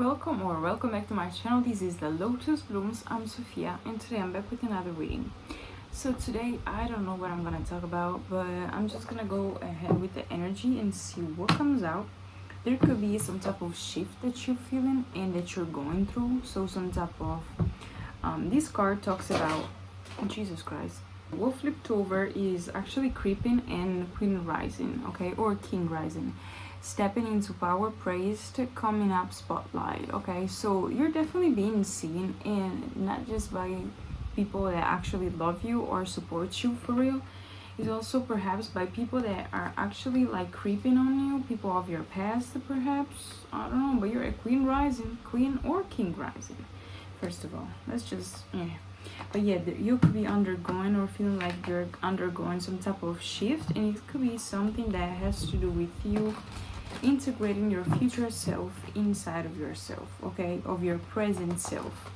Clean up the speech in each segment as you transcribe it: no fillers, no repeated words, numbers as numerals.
Welcome back to my channel. This is the Lotus Blooms. I'm Sophia and today I'm back with another reading. So today I don't know what I'm gonna talk about, but I'm just gonna go ahead with the energy and see what comes out. There could be some type of shift that you're feeling and that you're going through. So some type of this card talks about Jesus Christ. What flipped over is actually creeping and Queen rising, okay, or King rising. Stepping into power, praised, coming up, spotlight. Okay, so you're definitely being seen, and not just by people that actually love you or support you for real. It's also perhaps by people that are actually like creeping on you, people of your past perhaps. I don't know, but you're a queen rising, queen or king rising. First of all, let's just but yeah, you could be undergoing or feeling like you're undergoing some type of shift, and it could be something that has to do with you integrating your future self inside of yourself, okay, of your present self.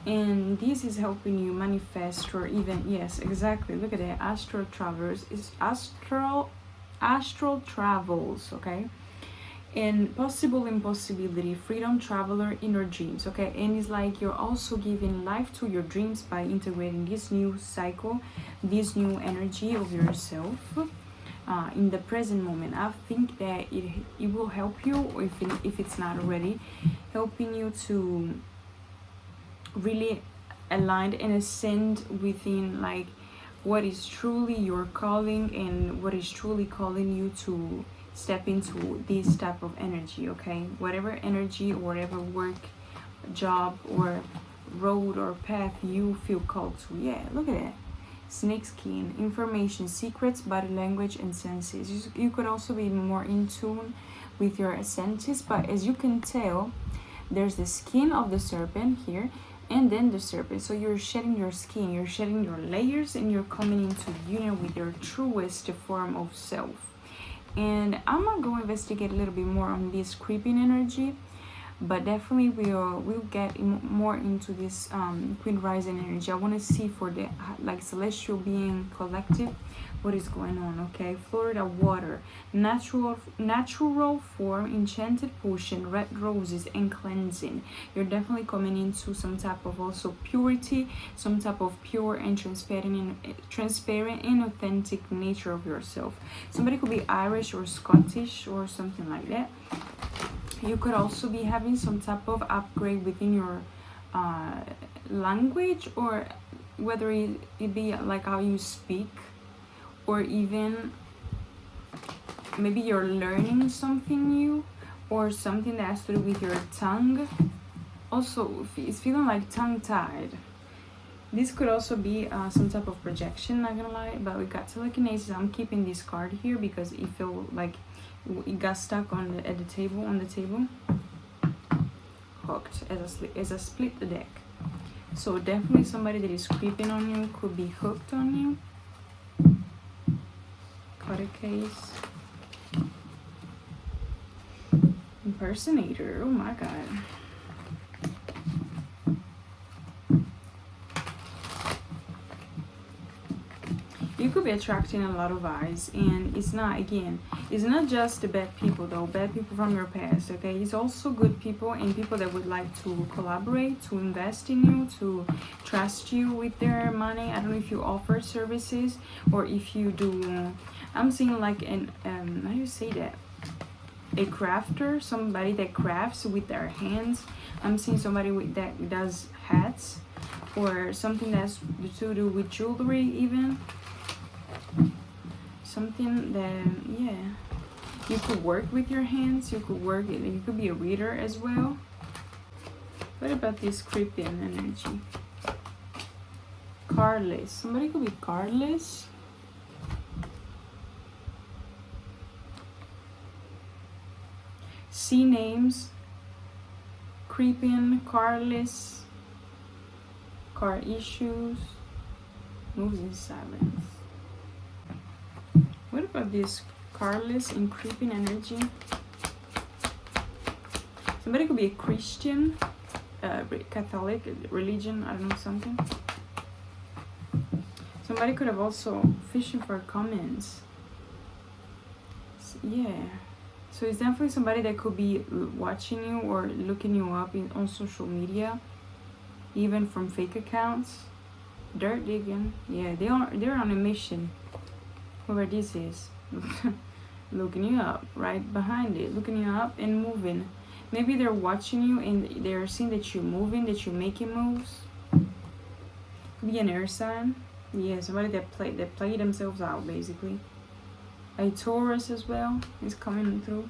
And this is helping you manifest, or even, yes, exactly, look at that, astral travelers is astral travels, okay, and possible impossibility, freedom, traveler, inner dreams, okay. And it's like you're also giving life to your dreams by integrating this new cycle, this new energy of yourself in the present moment. I think that it will help you, if it's not already helping you to really align and ascend within like what is truly your calling and what is truly calling you to step into this type of energy, okay. Whatever energy or whatever work, job or road or path you feel called to. Yeah, look at that. Snake skin, information, secrets, body language, and senses. You could also be more in tune with your senses, but as you can tell, there's the skin of the serpent here, and then the serpent. So you're shedding your skin, you're shedding your layers, and you're coming into union with your truest form of self. And I'm gonna go investigate a little bit more on this creeping energy, but definitely we'll get more into this queen rising energy. I want to see for the like celestial being collective what is going on, okay. Florida water, natural form, enchanted potion, red roses, and cleansing. You're definitely coming into some type of also purity, some type of pure and transparent and authentic nature of yourself. Somebody could be Irish or Scottish or something like that. You could also be having some type of upgrade within your language, or whether it be like how you speak, or even maybe you're learning something new or something that has to do with your tongue. Also, it's feeling like tongue-tied. This could also be some type of projection, not gonna lie, but we got telekinesis. I'm keeping this card here because it felt like it got stuck on the table, hooked as I split the deck. So definitely somebody that is creeping on you could be hooked on you. Cut a case. Impersonator, oh my god. You could be attracting a lot of eyes, and it's not just the bad people though, bad people from your past, okay. It's also good people and people that would like to collaborate, to invest in you, to trust you with their money. I don't know if you offer services or if you do. I'm seeing like an how do you say that, a crafter, somebody that crafts with their hands. I'm seeing somebody that does hats or something that's to do with jewelry, even something that, yeah, you could work with your hands. You could be a reader as well. What about this creeping energy? Carless, somebody could be carless. C names, creeping, carless, car issues, moves in silence. What about this carless and creeping energy? Somebody could be a Christian, Catholic, religion, I don't know, something. Somebody could have also fishing for comments. Yeah. So So it's definitely somebody that could be watching you or looking you up on social media, even from fake accounts. Dirt digging. Yeah, they're on a mission. Whoever this is. Looking you up, right behind it, looking you up and moving. Maybe they're watching you and they're seeing that you're moving, that you're making moves. Could be an air sign. Yeah, somebody that play themselves out, basically. A Taurus as well is coming through.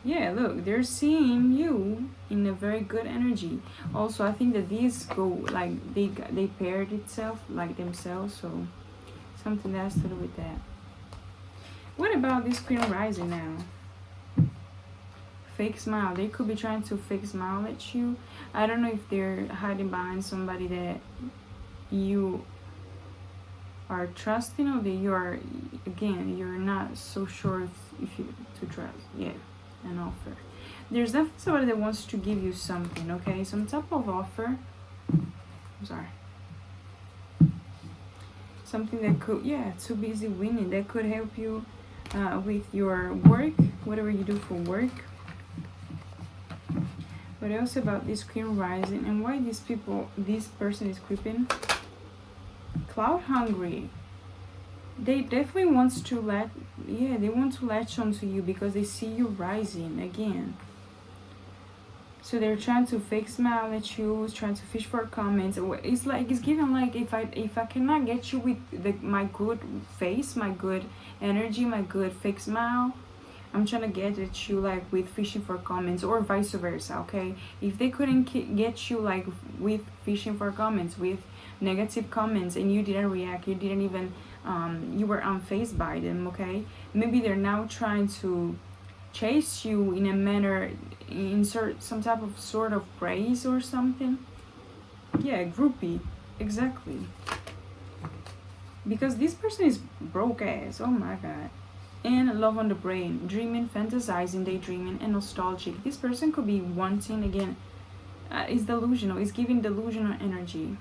Yeah, look, they're seeing you in a very good energy. Also, I think that these go like they paired itself like themselves, so something that has to do with that. What about this Queen rising now? Fake smile. They could be trying to fake smile at you. I don't know if they're hiding behind somebody that you are trusting, or that you are, again, you're not so sure if you to trust. Yeah, an offer. There's definitely somebody that wants to give you something, okay? Some type of offer. I'm sorry. Something that could, yeah, too busy winning. That could help you with your work, whatever you do for work. What else about this Queen rising and why this person is creeping? Cloud hungry. They definitely wants to they want to latch onto you because they see you rising again. So they're trying to fake smile at you, trying to fish for comments. It's given like if I cannot get you with my good face, my good energy, my good fake smile, I'm trying to get at you like with fishing for comments, or vice versa. Okay, if they couldn't get you like with fishing for comments, with negative comments, and you didn't react, you didn't even you were unfazed by them, okay, maybe they're now trying to chase you in a manner, insert some type of sort of praise or something. Yeah, groupie, exactly, because this person is broke ass. Oh my god. And love on the brain, dreaming, fantasizing, daydreaming, and nostalgic. This person could be wanting, again, it's delusional, it's giving delusional energy.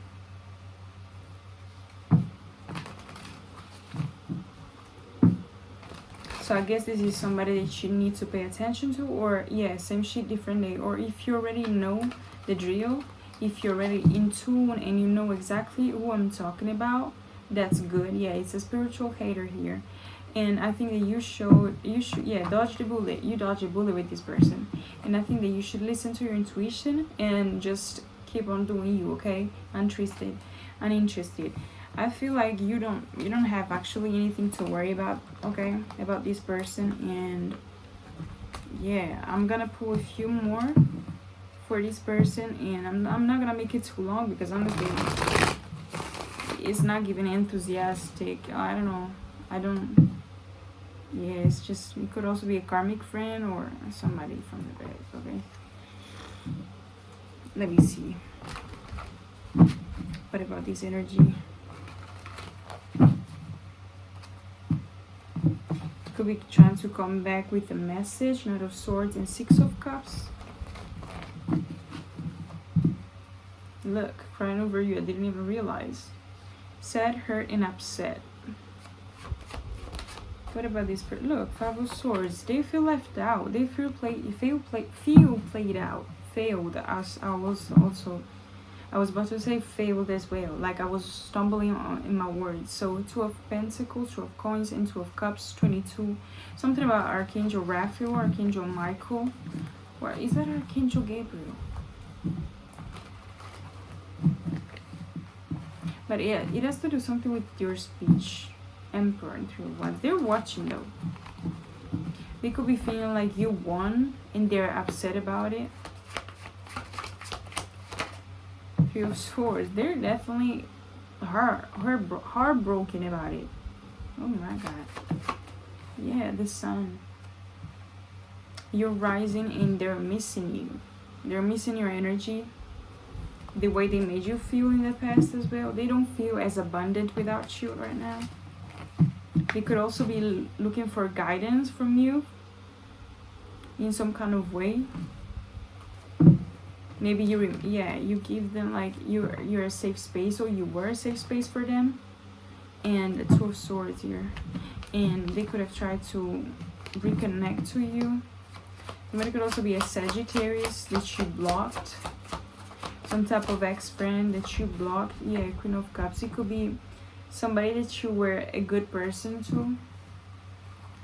So I guess this is somebody that you need to pay attention to, or yeah, same shit, different day. Or if you already know the drill, if you're already in tune and you know exactly who I'm talking about, that's good. Yeah, it's a spiritual hater here. And I think that you should dodge the bullet. You dodge a bullet with this person. And I think that you should listen to your intuition and just keep on doing you, okay? Uninterested. I feel like you don't have actually anything to worry about, okay, about this person. And yeah, I'm gonna pull a few more for this person, and I'm not gonna make it too long because honestly it's not giving enthusiastic. I don't know. Yeah, it's just, it could also be a karmic friend or somebody from the past, okay? Let me see. What about this energy? Could be trying to come back with a message. Knight of Swords and Six of Cups. Look, crying over you. I didn't even realize. Sad, hurt, and upset. What about this person? Look, Five of Swords. They feel left out. They feel played out. Failed. As I was about to say failed as well. Like I was stumbling in my words. So Two of Pentacles, Two of Coins, and Two of Cups. 22. Something about Archangel Raphael, Archangel Michael. Or is that Archangel Gabriel? But yeah, it has to do something with your speech. Emperor and Three of Wands. They're watching though. They could be feeling like you won and they're upset about it. Three of Swords. They're definitely heartbroken about it. Oh my god. Yeah, the Sun. You're rising and they're missing you. They're missing your energy. The way they made you feel in the past as well. They don't feel as abundant without you right now. They could also be looking for guidance from you in some kind of way. Maybe you give them like you're a safe space, or you were a safe space for them. And the Two of Swords here, and they could have tried to reconnect to you. Somebody could also be a Sagittarius that you blocked. Some type of ex-friend that you blocked. Yeah, Queen of Cups. It could be somebody that you were a good person to,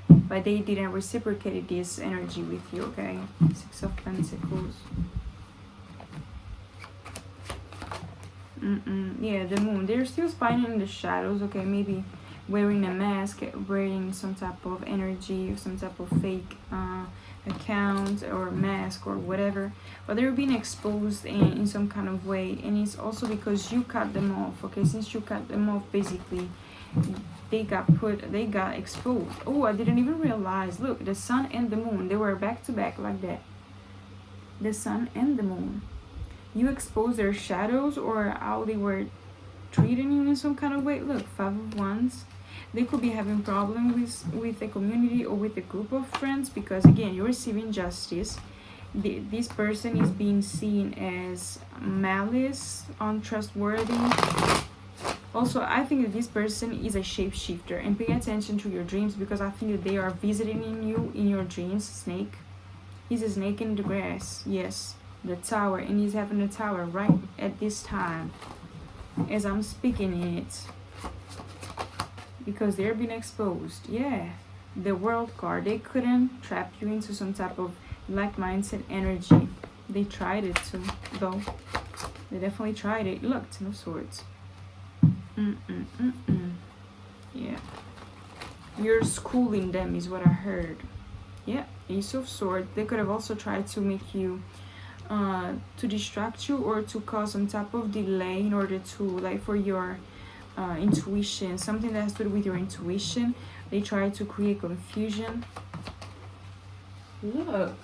but they didn't reciprocate this energy with you, okay? Six of Pentacles. Yeah, the Moon. They're still spying in the shadows, okay? Maybe wearing a mask, wearing some type of energy, some type of fake account or mask or whatever, but they're being exposed in some kind of way, and it's also because you cut them off, okay? Since you cut them off, basically they got exposed. Oh, I didn't even realize. Look, the Sun and the Moon, they were back to back like that. The Sun and the Moon. You exposed their shadows or how they were treating you in some kind of way. Look, Five of Wands. They could be having problems with a community or with a group of friends, because again, you're receiving justice. This person is being seen as malice, untrustworthy. Also, I think that this person is a shapeshifter, and pay attention to your dreams, because I think that they are visiting you in your dreams. Snake. He's a snake in the grass. Yes, the tower, and he's having a tower right at this time as I'm speaking it, because they're being exposed. Yeah, the World card. They couldn't trap you into some type of like mindset energy. They tried it too, though. They definitely tried it. Look, Ten of Swords. Yeah, you're schooling them is what I heard. Yeah, Ace of Swords. They could have also tried to make you to distract you or to cause some type of delay in order to, like, for your intuition, something that has to do with your intuition. They try to create confusion. Look,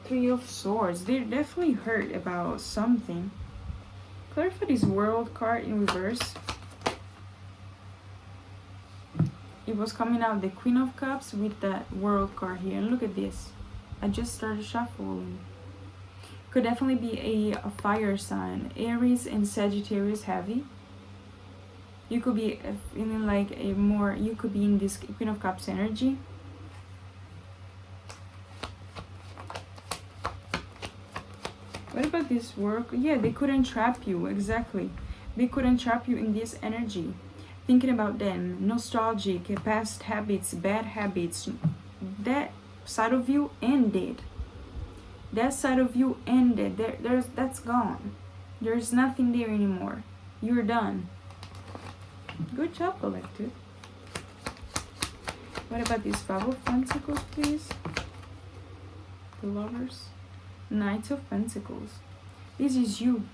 Three of Swords. They're definitely hurt about something. Clarify this World card in reverse. It was coming out the Queen of Cups with that World card here. And look at this. I just started shuffling. Could definitely be a fire sign. Aries and Sagittarius heavy. You could be feeling like a more, you could be in this Queen of Cups energy. What about this work? Yeah, they couldn't trap you. Exactly. They couldn't trap you in this energy. Thinking about them, nostalgic, past habits, bad habits. That side of you ended. That side of you ended. That's gone. There's nothing there anymore. You're done. Good job, collective. What about this Five of Pentacles, please? The Lovers. Knight of Pentacles. This is you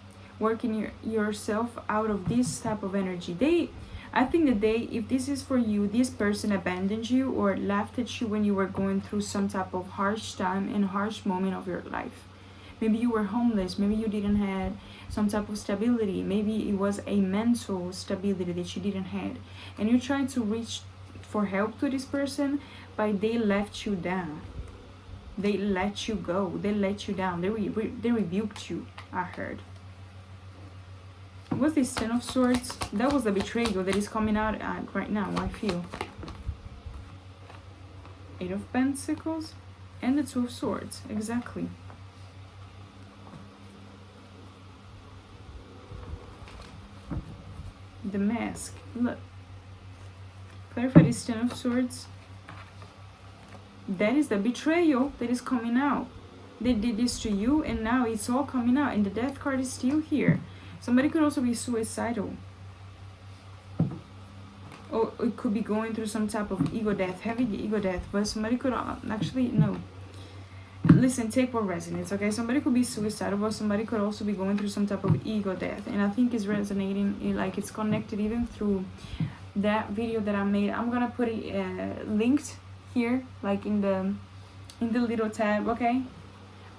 working yourself out of this type of energy. I think that if this is for you, this person abandoned you or laughed at you when you were going through some type of harsh time and harsh moment of your life. Maybe you were homeless. Maybe you didn't have some type of stability. Maybe it was a mental stability that you didn't have. And you tried to reach for help to this person, but they left you down. They let you go. They let you down. They rebuked you, I heard. What's this Ten of Swords? That was the betrayal that is coming out right now, I feel. Eight of Pentacles and the Two of Swords. Exactly. The Mask. Look. Clarify this Ten of Swords. That is the betrayal that is coming out. They did this to you, and now it's all coming out. And the Death card is still here. Somebody could also be suicidal. Or it could be going through some type of ego death, heavy ego death. But somebody could actually, no. Listen, take what resonates, okay? Somebody could be suicidal, but somebody could also be going through some type of ego death. And I think it's resonating, like it's connected even through that video that I made. I'm gonna put it linked here, like in the little tab, okay?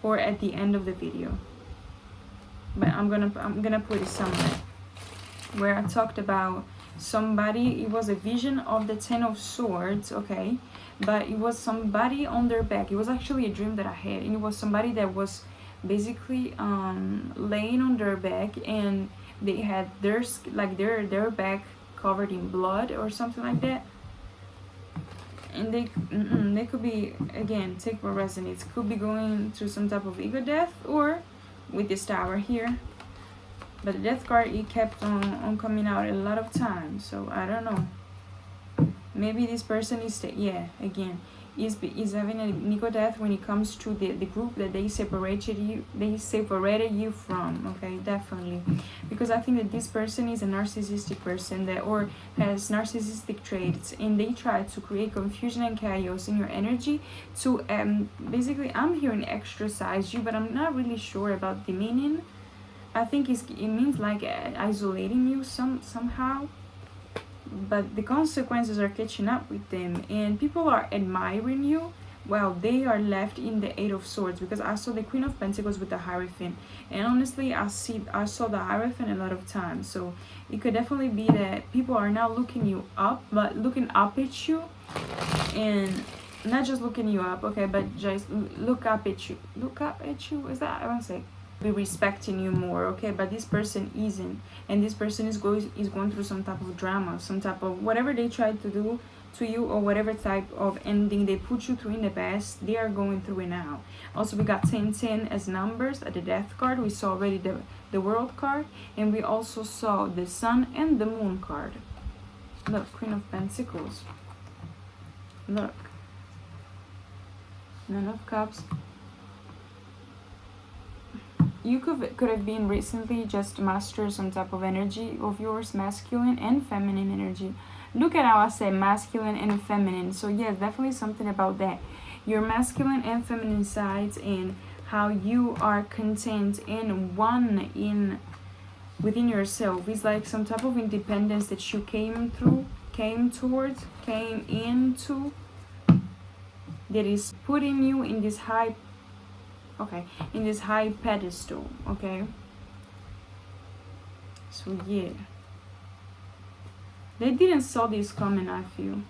Or at the end of the video. But I'm gonna put it somewhere where I talked about somebody. It was a vision of the Ten of Swords, okay? But it was somebody on their back. It was actually a dream that I had, and it was somebody that was basically laying on their back, and they had their back covered in blood or something like that. and they could be, again, take what resonates, could be going through some type of ego death, or with this Tower here. But the Death card, it kept on coming out a lot of times, so I don't know. Maybe this person is again is having an ego death when it comes to the group that they separated you from. Okay, definitely, because I think that this person is a narcissistic person that, or has narcissistic traits, and they try to create confusion and chaos in your energy to basically, I'm hearing exercise you, but I'm not really sure about the meaning. I think it means like isolating you somehow. But the consequences are catching up with them, and people are admiring you while they are left in the Eight of Swords, because I saw the Queen of Pentacles with the Hierophant, and honestly I saw the Hierophant a lot of times. So it could definitely be that people are now looking up at you, and not just looking you up, okay, but just look up at you. Is that, I want to say, be respecting you more, okay? But this person isn't, and this person is going through some type of drama, some type of whatever they tried to do to you, or whatever type of ending they put you through in the past, they are going through it now. Also, we got 1010 as numbers at the Death card. We saw already the World card, and we also saw the Sun and the Moon card. Look, Queen of Pentacles. Look, Nine of Cups. You could have been recently just mastered some type of energy of yours, masculine and feminine energy. Look at how I say masculine and feminine. So yeah, definitely something about that. Your masculine and feminine sides, and how you are content in one within yourself. It's like some type of independence that you came into, that is putting you in this high pedestal, okay? So yeah, they didn't saw this coming, I feel.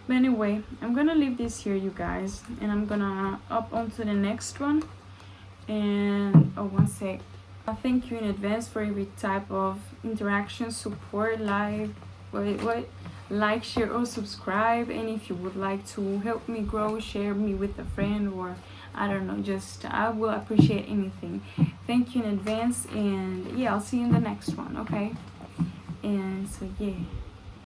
But anyway, I'm gonna leave this here, you guys, and I'm gonna up onto the next one. And one sec, I thank you in advance for every type of interaction, support, like share or subscribe. And if you would like to help me grow, share me with a friend, or I don't know, just I will appreciate anything. Thank you in advance, and yeah, I'll see you in the next one, okay? And so yeah.